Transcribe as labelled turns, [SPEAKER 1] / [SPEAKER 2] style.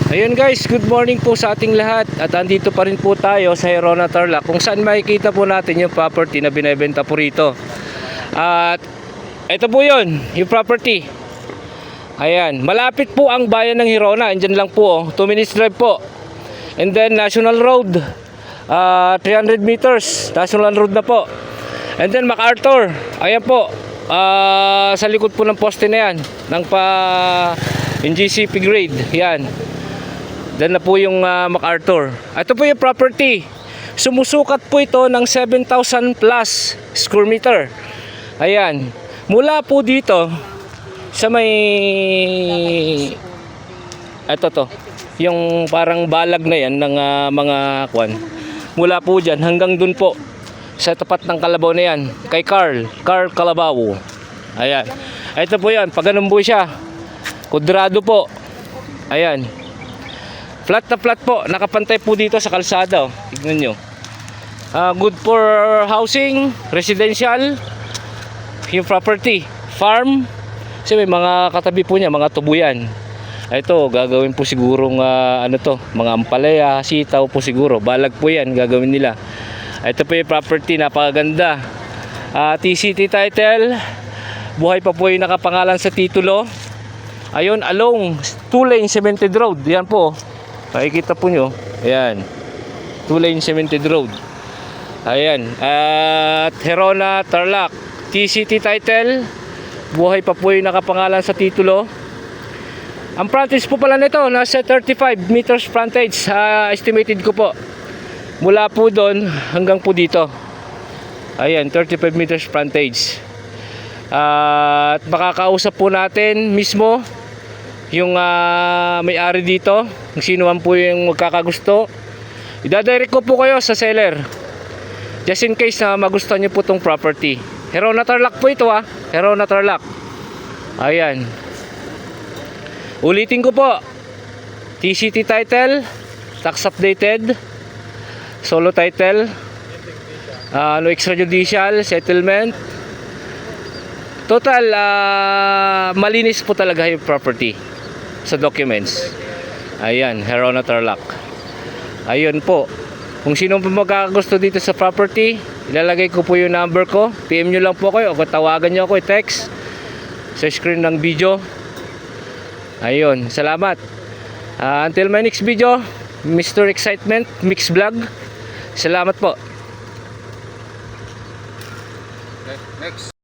[SPEAKER 1] Ayun guys, good morning po sa ating lahat. At andito pa rin po tayo sa Herona Tarlac, kung saan makikita po natin yung property na binebenta po rito. At ito po yun, yung property. Ayan, malapit po ang bayan ng Herona. Andyan lang po, 2 minutes drive po. And then National Road, 300 meters, National Road na po. And then MacArthur, ayan po, sa likod po ng poste na yan, ng yung GCP grade, yan. Dan na po yung MacArthur. Ito po yung property. Sumusukat po ito ng 7,000 plus square meter. Ayan. Mula po dito sa may ito to. Yung parang balag na yan ng mga kwan. Mula po dyan hanggang dun po sa tapat ng Kalabaw na yan. Kay Carl Kalabaw. Ayan. Ito po yan. Pag ganun po siya. Kudrado po. Ayan. Flat na flat po, nakapantay po dito sa kalsada. Tignan nyo. Good for housing, residential, yung property, farm. Kasi may mga katabi po niya, mga tubuyan. Ito, gagawin po sigurong ano to, mga ampalaya, sitaw po siguro. Balag po yan, gagawin nila. Ito po yung property, napakaganda. TCT title, buhay pa po yung nakapangalan sa titulo. Ayun, along 2-lane cemented road. Yan po. Makikita po nyo. Ayan. 2-lane cemented road. Ayan. At Herona Tarlac. TCT title. Buhay pa po yung nakapangalan sa titulo. Ang frontage po pala nito, nasa 35 meters frontage. Estimated ko po. Mula po doon hanggang po dito. Ayan, 35 meters frontage. At makakausap po natin mismo yung may-ari dito, kung sino man po yung magkakagusto. Idadirect ko po kayo sa seller, just in case na magustuhan nyo po itong property. Herona Tarlac po ito Herona Tarlac. Ayan. Ulitin ko po. TCT title, tax updated, solo title, no extrajudicial, settlement. Total, malinis po talaga yung property sa documents. Ayan, Herona Tarlac. Ayun po. Kung sino po magkakagusto dito sa property, ilalagay ko po yung number ko. PM nyo lang po kayo o tawagan nyo ako, i-text sa screen ng video. Ayun, salamat. Until my next video, Mr. Excitement Mix Vlog. Salamat po.
[SPEAKER 2] Okay, next.